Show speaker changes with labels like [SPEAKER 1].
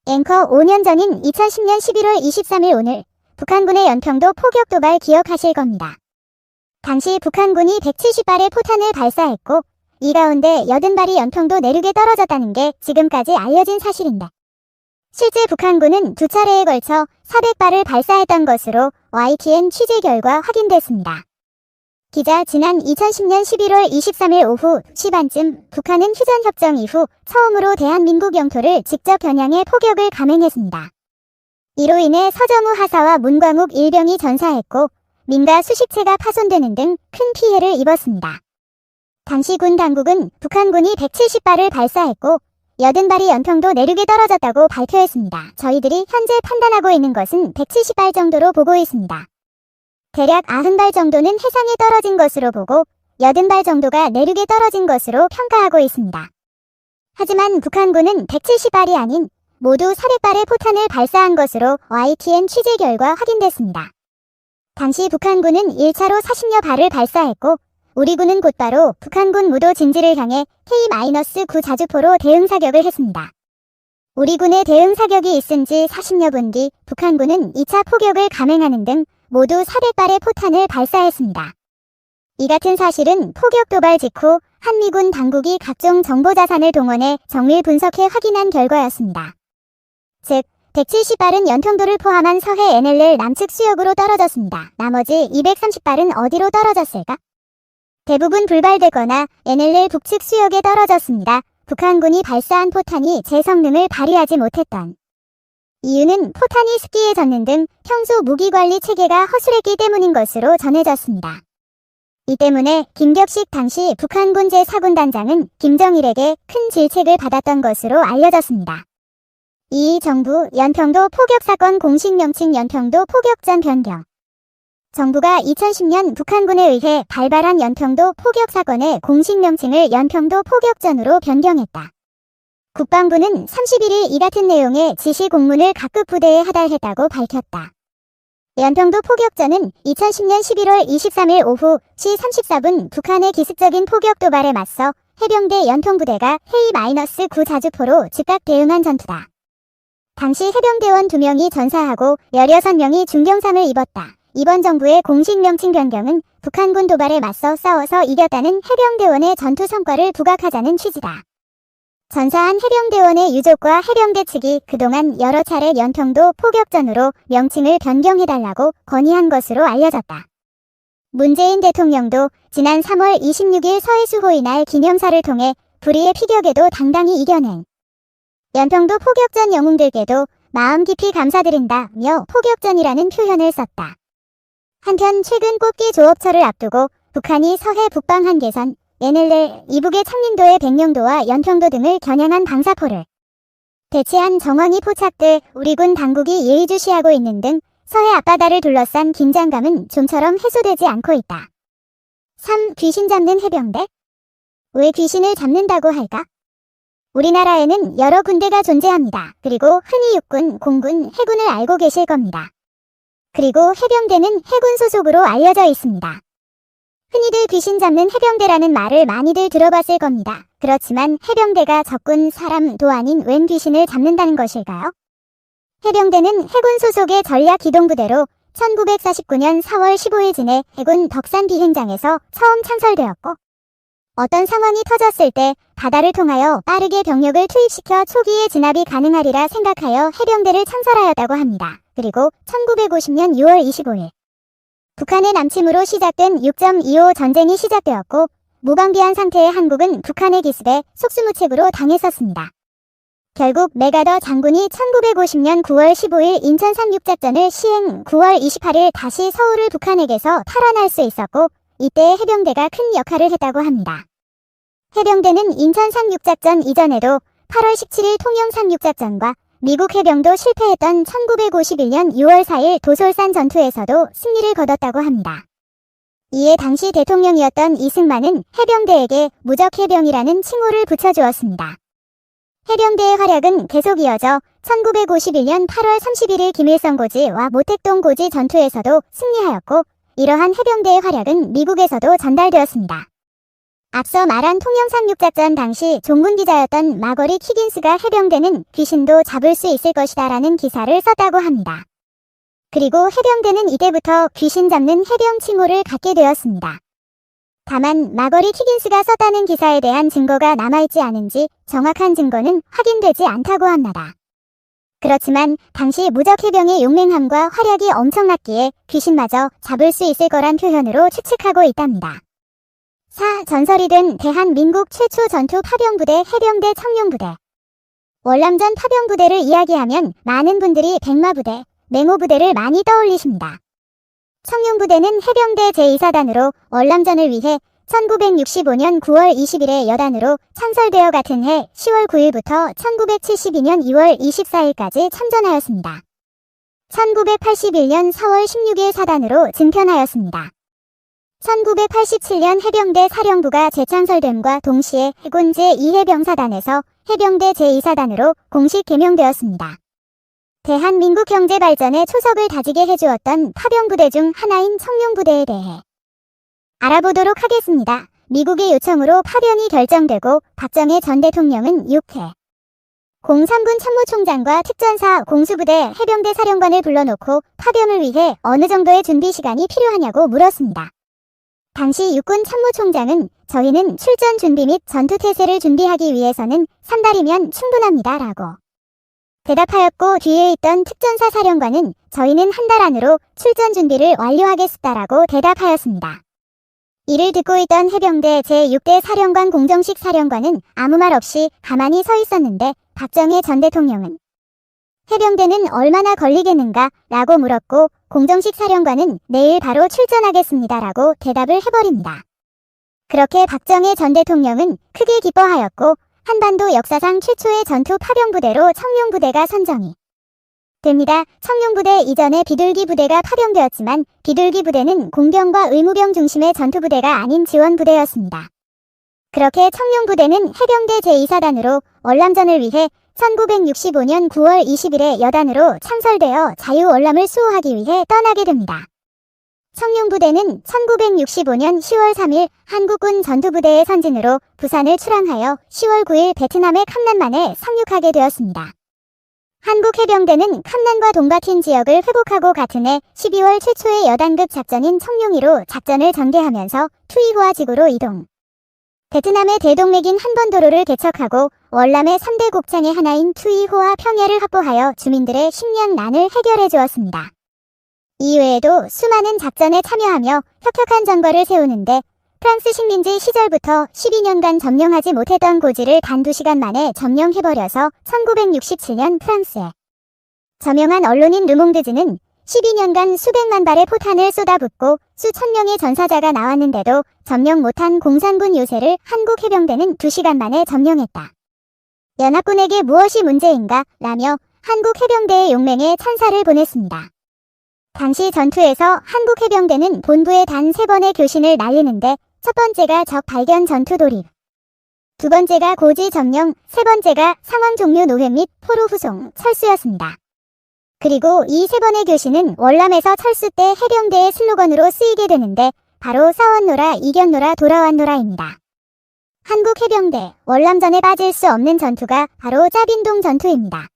[SPEAKER 1] 앵커 5년 전인 2010년 11월 23일 오늘 북한군의 연평도 포격 도발 기억하실 겁니다. 당시 북한군이 170발의 포탄을 발사했고 이 가운데 80발이 연평도 내륙에 떨어졌다는 게 지금까지 알려진 사실인데 실제 북한군은 두 차례에 걸쳐 400발을 발사했던 것으로 YTN 취재 결과 확인됐습니다. 기자, 지난 2010년 11월 23일 오후 2시반쯤 북한은 휴전협정 이후 처음으로 대한민국 영토를 직접 겨냥해 포격을 감행했습니다. 이로 인해 서정우 하사와 문광욱 일병이 전사했고 민가 수십 채가 파손되는 등 큰 피해를 입었습니다. 당시 군 당국은 북한군이 170발을 발사했고 80발이 연평도 내륙에 떨어졌다고 발표했습니다. 저희들이 현재 판단하고 있는 것은 170발 정도로 보고 있습니다. 대략 90발 정도는 해상에 떨어진 것으로 보고 80발 정도가 내륙에 떨어진 것으로 평가하고 있습니다. 하지만 북한군은 170발이 아닌 모두 400발의 포탄을 발사한 것으로 YTN 취재 결과 확인됐습니다. 당시 북한군은 1차로 40여 발을 발사했고 우리 군은 곧바로 북한군 무도 진지를 향해 K-9 자주포로 대응 사격을 했습니다. 우리 군의 대응 사격이 있은 지 40여 분 뒤 북한군은 2차 포격을 감행하는 등 모두 400발의 포탄을 발사했습니다. 이 같은 사실은 포격 도발 직후 한미군 당국이 각종 정보자산을 동원해 정밀 분석해 확인한 결과였습니다. 즉, 170발은 연평도를 포함한 서해 NLL 남측 수역으로 떨어졌습니다. 나머지 230발은 어디로 떨어졌을까? 대부분 불발되거나 NLL 북측 수역에 떨어졌습니다. 북한군이 발사한 포탄이 제 성능을 발휘하지 못했던 이유는 포탄이 습기에 젖는 등 평소 무기관리 체계가 허술했기 때문인 것으로 전해졌습니다. 이 때문에 김격식 당시 북한군 제4군단장은 김정일에게 큰 질책을 받았던 것으로 알려졌습니다. 이 정부 연평도 포격사건 공식 명칭 연평도 포격전 변경. 정부가 2010년 북한군에 의해 발발한 연평도 포격사건의 공식 명칭을 연평도 포격전으로 변경했다. 국방부는 31일 이 같은 내용의 지시 공문을 각급 부대에 하달했다고 밝혔다. 연평도 포격전은 2010년 11월 23일 오후 1시 34분 북한의 기습적인 포격 도발에 맞서 해병대 연통부대가 K-9 자주포로 즉각 대응한 전투다. 당시 해병대원 2명이 전사하고 16명이 중경상을 입었다. 이번 정부의 공식 명칭 변경은 북한군 도발에 맞서 싸워서 이겼다는 해병대원의 전투 성과를 부각하자는 취지다. 전사한 해병대원의 유족과 해병대 측이 그동안 여러 차례 연평도 포격전으로 명칭을 변경해달라고 건의한 것으로 알려졌다. 문재인 대통령도 지난 3월 26일 서해수호의 날 기념사를 통해 불의의 피격에도 당당히 이겨낸 연평도 포격전 영웅들께도 마음 깊이 감사드린다며 포격전이라는 표현을 썼다. 한편 최근 꽃게 조업철을 앞두고 북한이 서해 북방 한계선, NLL, 이북의 창린도의 백령도와 연평도 등을 겨냥한 방사포를 대체한 정황이 포착돼 우리 군 당국이 예의주시하고 있는 등 서해 앞바다를 둘러싼 긴장감은 좀처럼 해소되지 않고 있다. 3. 귀신 잡는 해병대? 왜 귀신을 잡는다고 할까? 우리나라에는 여러 군대가 존재합니다. 그리고 흔히 육군, 공군, 해군을 알고 계실 겁니다. 그리고 해병대는 해군 소속으로 알려져 있습니다. 흔히들 귀신 잡는 해병대라는 말을 많이들 들어봤을 겁니다. 그렇지만 해병대가 적군 사람도 아닌 웬 귀신을 잡는다는 것일까요? 해병대는 해군 소속의 전략기동부대로 1949년 4월 15일 진해 해군 덕산 비행장에서 처음 창설되었고 어떤 상황이 터졌을 때 바다를 통하여 빠르게 병력을 투입시켜 초기에 진압이 가능하리라 생각하여 해병대를 창설하였다고 합니다. 그리고 1950년 6월 25일 북한의 남침으로 시작된 6.25 전쟁이 시작되었고 무방비한 상태의 한국은 북한의 기습에 속수무책으로 당했었습니다. 결국 맥아더 장군이 1950년 9월 15일 인천 상륙작전을 시행, 9월 28일 다시 서울을 북한에게서 탈환할 수 있었고 이때 해병대가 큰 역할을 했다고 합니다. 해병대는 인천 상륙작전 이전에도 8월 17일 통영 상륙작전과 미국 해병도 실패했던 1951년 6월 4일 도솔산 전투에서도 승리를 거뒀다고 합니다. 이에 당시 대통령이었던 이승만은 해병대에게 무적해병이라는 칭호를 붙여주었습니다. 해병대의 활약은 계속 이어져 1951년 8월 31일 김일성 고지와 모택동 고지 전투에서도 승리하였고 이러한 해병대의 활약은 미국에서도 전달되었습니다. 앞서 말한 통영상륙작전 당시 종군 기자였던 마거리 키긴스가 해병대는 귀신도 잡을 수 있을 것이다 라는 기사를 썼다고 합니다. 그리고 해병대는 이때부터 귀신 잡는 해병 칭호를 갖게 되었습니다. 다만 마거리 키긴스가 썼다는 기사에 대한 증거가 남아있지 않은지 정확한 증거는 확인되지 않다고 합니다. 그렇지만 당시 무적 해병의 용맹함과 활약이 엄청났기에 귀신마저 잡을 수 있을 거란 표현으로 추측하고 있답니다. 전설이 된 대한민국 최초 전투 파병부대 해병대 청룡부대. 월남전 파병부대를 이야기하면 많은 분들이 백마부대, 맹호부대를 많이 떠올리십니다. 청룡부대는 해병대 제2사단으로 월남전을 위해 1965년 9월 20일에 여단으로 창설되어 같은 해 10월 9일부터 1972년 2월 24일까지 참전하였습니다. 1981년 4월 16일 사단으로 증편하였습니다. 1987년 해병대 사령부가 재창설됨과 동시에 해군 제2해병사단에서 해병대 제2사단으로 공식 개명되었습니다. 대한민국 경제 발전에 초석을 다지게 해주었던 파병부대 중 하나인 청룡부대에 대해 알아보도록 하겠습니다. 미국의 요청으로 파병이 결정되고 박정희 전 대통령은 6회 03군 참모총장과 특전사 공수부대 해병대 사령관을 불러놓고 파병을 위해 어느 정도의 준비 시간이 필요하냐고 물었습니다. 당시 육군 참모총장은 저희는 출전 준비 및 전투태세를 준비하기 위해서는 3달이면 충분합니다 라고 대답하였고, 뒤에 있던 특전사 사령관은 저희는 한 달 안으로 출전 준비를 완료하겠습니다라고 대답하였습니다. 이를 듣고 있던 해병대 제6대 사령관 공정식 사령관은 아무 말 없이 가만히 서 있었는데 박정희 전 대통령은 해병대는 얼마나 걸리겠는가 라고 물었고, 공정식 사령관은 내일 바로 출전하겠습니다 라고 대답을 해버립니다. 그렇게 박정희 전 대통령은 크게 기뻐하였고, 한반도 역사상 최초의 전투 파병부대로 청룡부대가 선정이 됩니다. 청룡부대 이전에 비둘기 부대가 파병되었지만 비둘기 부대는 공병과 의무병 중심의 전투부대가 아닌 지원부대였습니다. 그렇게 청룡부대는 해병대 제2사단으로 월남전을 위해 1965년 9월 20일에 여단으로 창설되어 자유월남을 수호하기 위해 떠나게 됩니다. 청룡부대는 1965년 10월 3일 한국군 전투부대의 선진으로 부산을 출항하여 10월 9일 베트남의 캄난만에 상륙하게 되었습니다. 한국해병대는 캄난과 동박힌 지역을 회복하고 같은 해 12월 최초의 여단급 작전인 청룡이로 작전을 전개하면서 투이호아 지구로 이동. 베트남의 대동맥인 한번도로를 개척하고 월남의 3대 곡창의 하나인 투이호아 평야를 확보하여 주민들의 식량난을 해결해 주었습니다. 이외에도 수많은 작전에 참여하며 혁혁한 전과를 세우는데 프랑스 식민지 시절부터 12년간 점령하지 못했던 고지를 단 2시간 만에 점령해버려서 1967년 프랑스에 저명한 언론인 르몽드즈는 12년간 수백만 발의 포탄을 쏟아붓고 수천 명의 전사자가 나왔는데도 점령 못한 공산군 요새를 한국 해병대는 2시간 만에 점령했다. 연합군에게 무엇이 문제인가? 라며 한국 해병대의 용맹에 찬사를 보냈습니다. 당시 전투에서 한국 해병대는 본부에 단 3번의 교신을 날리는데 첫 번째가 적 발견 전투 돌입, 두 번째가 고지 점령, 세 번째가 상황 종료 노회 및 포로 후송, 철수였습니다. 그리고 이 3번의 교신은 월남에서 철수 때 해병대의 슬로건으로 쓰이게 되는데 바로 싸웠노라, 이겼노라, 돌아왔노라입니다. 한국 해병대 월남전에 빠질 수 없는 전투가 바로 짜빈동 전투입니다.